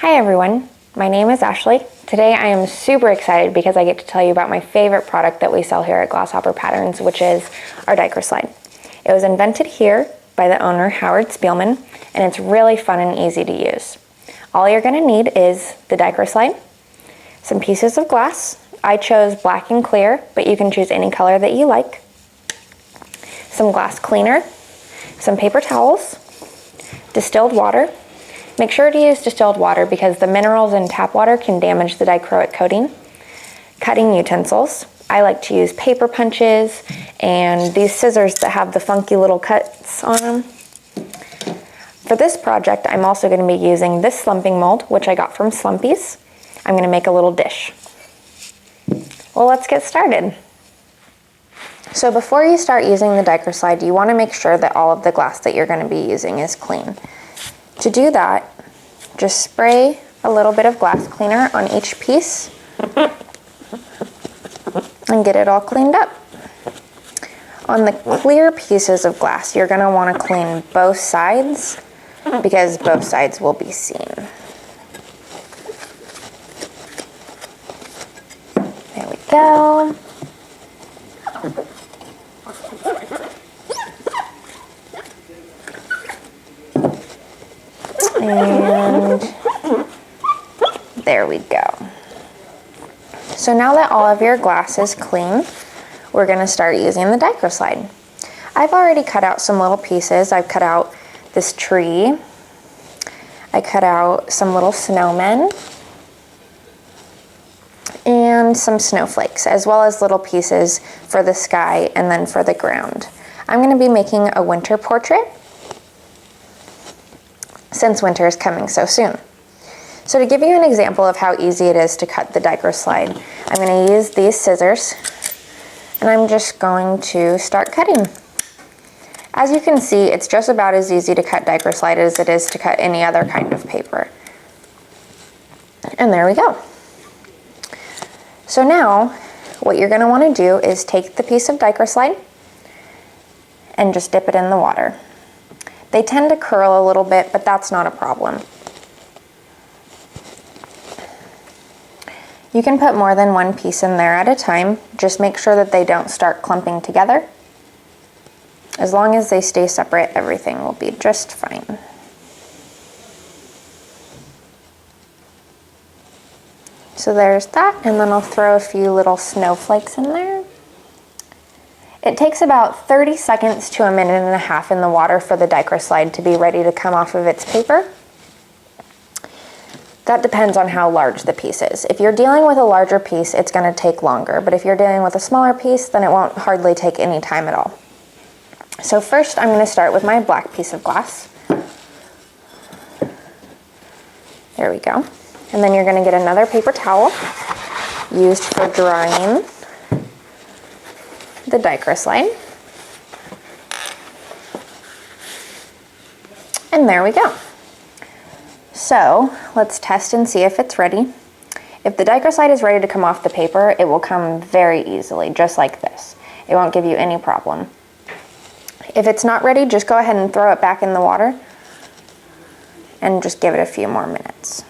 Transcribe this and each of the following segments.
Hi everyone, my name is Ashley. Today I am super excited because I get to tell you about my favorite product that we sell here at Grasshopper Patterns, which is our Dicro Slide. It was invented here by the owner, Howard Spielman, and it's really fun and easy to use. All you're going to need is the Dicro Slide, some pieces of glass. I chose black and clear, but you can choose any color that you like. Some glass cleaner, some paper towels, distilled water. Make sure to use distilled water because the minerals in tap water can damage the dichroic coating. Cutting utensils. I like to use paper punches and these scissors that have the funky little cuts on them. For this project, I'm also going to be using this slumping mold, which I got from Slumpies. I'm going to make a little dish. Well, let's get started. So before you start using the Dicro Slide, you want to make sure that all of the glass that you're going to be using is clean. To do that, just spray a little bit of glass cleaner on each piece and get it all cleaned up. On the clear pieces of glass, you're going to want to clean both sides because both sides will be seen. There we go. And there we go. So now that all of your glass is clean, we're going to start using the Dicro Slide. I've already cut out some little pieces. I've cut out this tree. I cut out some little snowmen and some snowflakes, as well as little pieces for the sky and then for the ground. I'm going to be making a winter portrait since winter is coming so soon. So to give you an example of how easy it is to cut the Dicro Slide, I'm going to use these scissors and I'm just going to start cutting. As you can see, it's just about as easy to cut Dicro Slide as it is to cut any other kind of paper. And there we go. So now what you're going to want to do is take the piece of Dicro Slide and just dip it in the water. They tend to curl a little bit, but that's not a problem. You can put more than one piece in there at a time. Just make sure that they don't start clumping together. As long as they stay separate, everything will be just fine. So there's that, and then I'll throw a few little snowflakes in there. It takes about 30 seconds to a minute and a half in the water for the Dicro Slide to be ready to come off of its paper. That depends on how large the piece is. If you're dealing with a larger piece, it's going to take longer, but if you're dealing with a smaller piece, then it won't hardly take any time at all. So first, I'm going to start with my black piece of glass. There we go. And then you're going to get another paper towel used for drying the Dicro Slide. And there we go. So let's test and see if it's ready. If the Dicro Slide is ready to come off the paper, it will come very easily, just like this. It won't give you any problem. If it's not ready, just go ahead and throw it back in the water and just give it a few more minutes.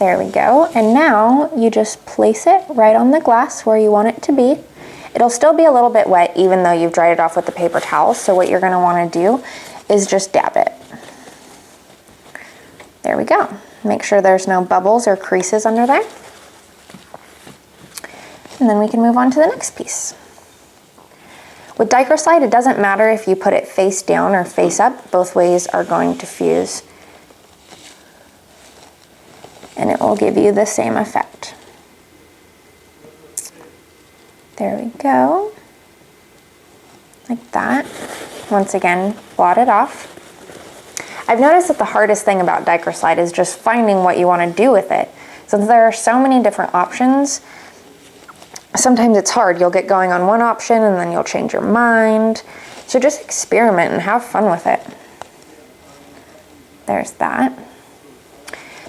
There we go, and now you just place it right on the glass where you want it to be. It'll still be a little bit wet even though you've dried it off with the paper towel, so what you're going to want to do is just dab it. There we go. Make sure there's no bubbles or creases under there. And then we can move on to the next piece. With Dicro Slide, it doesn't matter if you put it face down or face up, both ways are going to fuse. And it will give you the same effect. There we go. Like that. Once again, blot it off. I've noticed that the hardest thing about Dicro Slide is just finding what you want to do with it. Since there are so many different options, sometimes it's hard. You'll get going on one option and then you'll change your mind. So just experiment and have fun with it. There's that.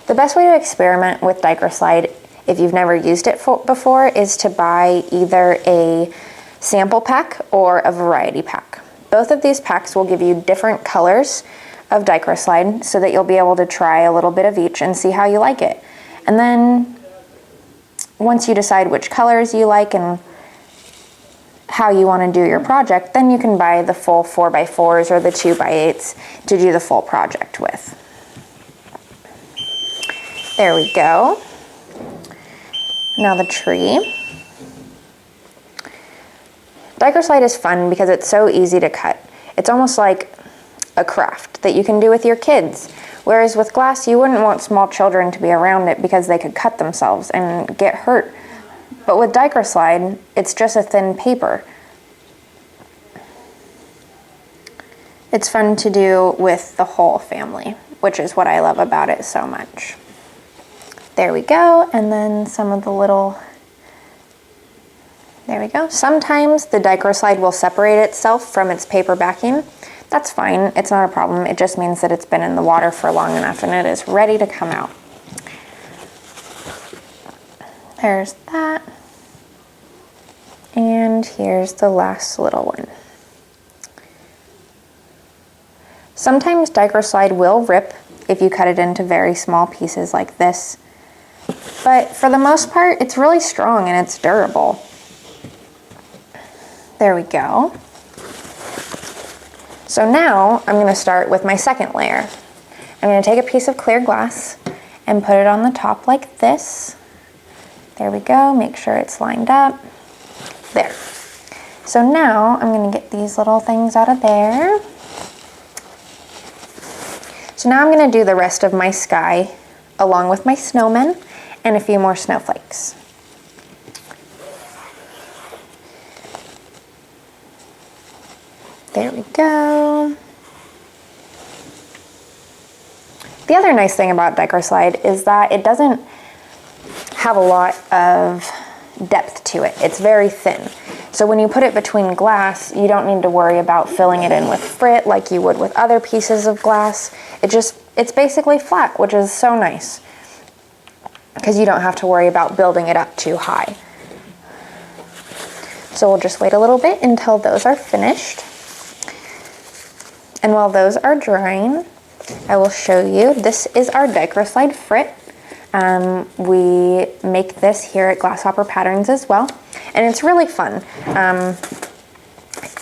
The best way to experiment with Dicro Slide, if you've never used it before, is to buy either a sample pack or a variety pack. Both of these packs will give you different colors of Dicro Slide so that you'll be able to try a little bit of each and see how you like it. And then once you decide which colors you like and how you want to do your project, then you can buy the full 4x4s or the 2x8s to do the full project with. There we go. Now the tree. Dicro Slide is fun because it's so easy to cut. It's almost like a craft that you can do with your kids. Whereas with glass, you wouldn't want small children to be around it because they could cut themselves and get hurt. But with Dicro Slide, it's just a thin paper. It's fun to do with the whole family, which is what I love about it so much. There we go, and then some of the little, there we go. Sometimes the Dicro Slide will separate itself from its paper backing. That's fine, it's not a problem. It just means that it's been in the water for long enough and it is ready to come out. There's that. And here's the last little one. Sometimes Dicro Slide will rip if you cut it into very small pieces like this. But for the most part, it's really strong and it's durable. There we go. So now I'm going to start with my second layer. I'm going to take a piece of clear glass and put it on the top like this. There we go, make sure it's lined up. There. So now I'm going to get these little things out of there. So now I'm going to do the rest of my sky along with my snowmen and a few more snowflakes. There we go. The other nice thing about Dicro Slide is that it doesn't have a lot of depth to it. It's very thin. So when you put it between glass, you don't need to worry about filling it in with frit like you would with other pieces of glass. It's basically flat, which is so nice because you don't have to worry about building it up too high. So we'll just wait a little bit until those are finished. And while those are drying, I will show you, this is our Dicro Slide frit. We make this here at Grasshopper Patterns as well, and it's really fun.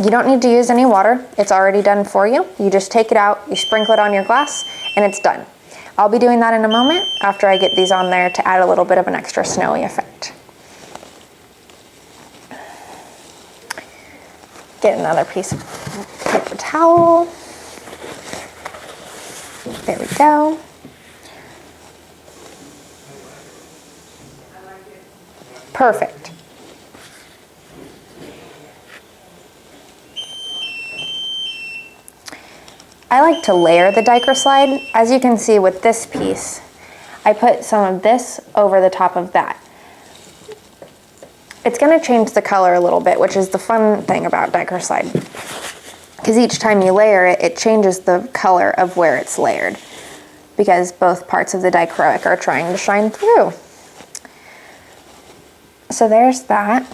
You don't need to use any water, it's already done for you. You just take it out, you sprinkle it on your glass, and it's done. I'll be doing that in a moment after I get these on there to add a little bit of an extra snowy effect. Get another piece of paper towel. There we go. Perfect. I like to layer the Dicro Slide. As you can see with this piece, I put some of this over the top of that. It's going to change the color a little bit, which is the fun thing about Dicro Slide. Because each time you layer it, it changes the color of where it's layered. Because both parts of the dichroic are trying to shine through. So there's that.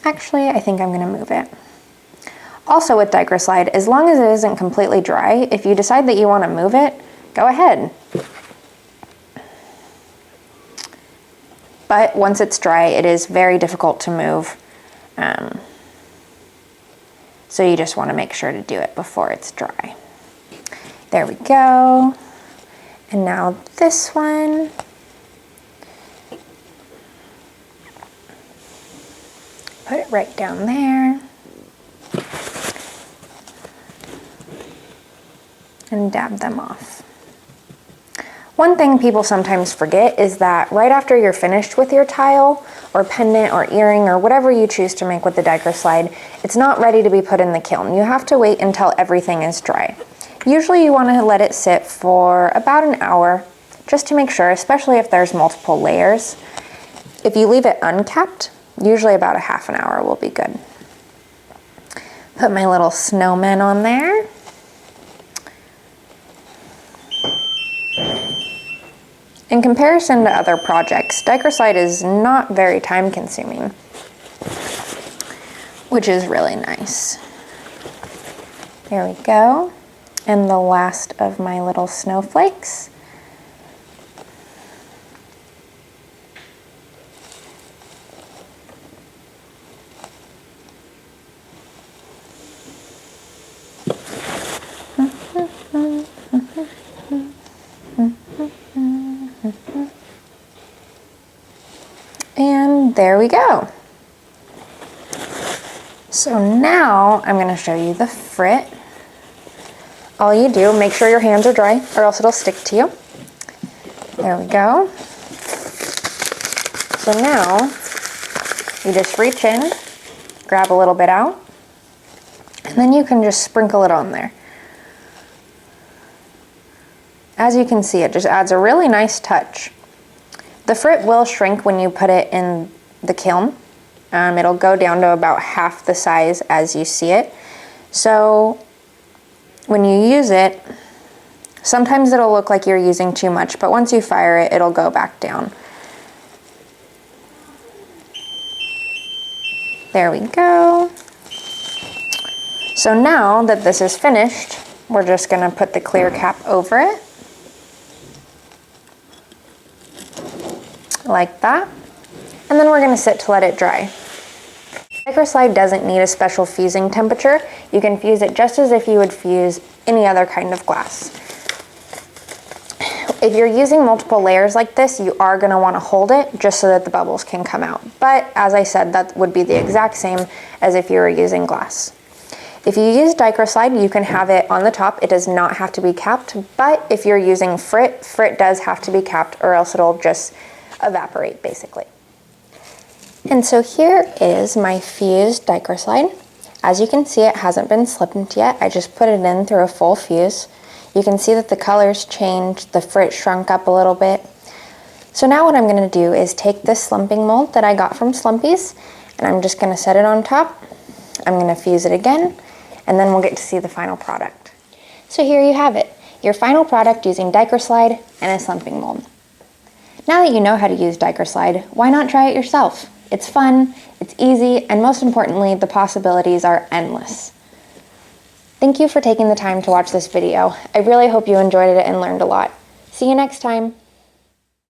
Actually, I think I'm going to move it. Also with Dicro Slide, as long as it isn't completely dry, if you decide that you want to move it, go ahead. But once it's dry, it is very difficult to move. So you just want to make sure to do it before it's dry. There we go. And now this one. Put it right down there. And dab them off. One thing people sometimes forget is that right after you're finished with your tile or pendant or earring or whatever you choose to make with the Dicro Slide, it's not ready to be put in the kiln. You have to wait until everything is dry. Usually you want to let it sit for about an hour just to make sure, especially if there's multiple layers. If you leave it uncapped, usually about a half an hour will be good. Put my little snowmen on there. In comparison to other projects, Dicro Slide is not very time consuming, which is really nice. There we go. And the last of my little snowflakes. And there we go. So now I'm going to show you the frit. All you do, make sure your hands are dry or else it'll stick to you. There we go. So now you just reach in, grab a little bit out, and then you can just sprinkle it on there. As you can see, it just adds a really nice touch. The frit will shrink when you put it in the kiln. It'll go down to about half the size as you see it. So when you use it, sometimes it'll look like you're using too much, but once you fire it, it'll go back down. There we go. So now that this is finished, we're just gonna put the clear cap over it. Like that. And then we're gonna sit to let it dry. Dicro Slide doesn't need a special fusing temperature. You can fuse it just as if you would fuse any other kind of glass. If you're using multiple layers like this, you are gonna wanna hold it just so that the bubbles can come out. But as I said, that would be the exact same as if you were using glass. If you use Dicro Slide, you can have it on the top. It does not have to be capped, but if you're using frit does have to be capped or else it'll just evaporate basically. And so here is my fused Dicro Slide. As you can see, it hasn't been slipped yet. I just put it in through a full fuse. You can see that the colors changed, the frit shrunk up a little bit. So now what I'm gonna do is take this slumping mold that I got from Slumpies, and I'm just gonna set it on top. I'm gonna fuse it again, and then we'll get to see the final product. So here you have it, your final product using Dicro Slide and a slumping mold. Now that you know how to use Dicro Slide, why not try it yourself? It's fun, it's easy, and most importantly, the possibilities are endless. Thank you for taking the time to watch this video. I really hope you enjoyed it and learned a lot. See you next time.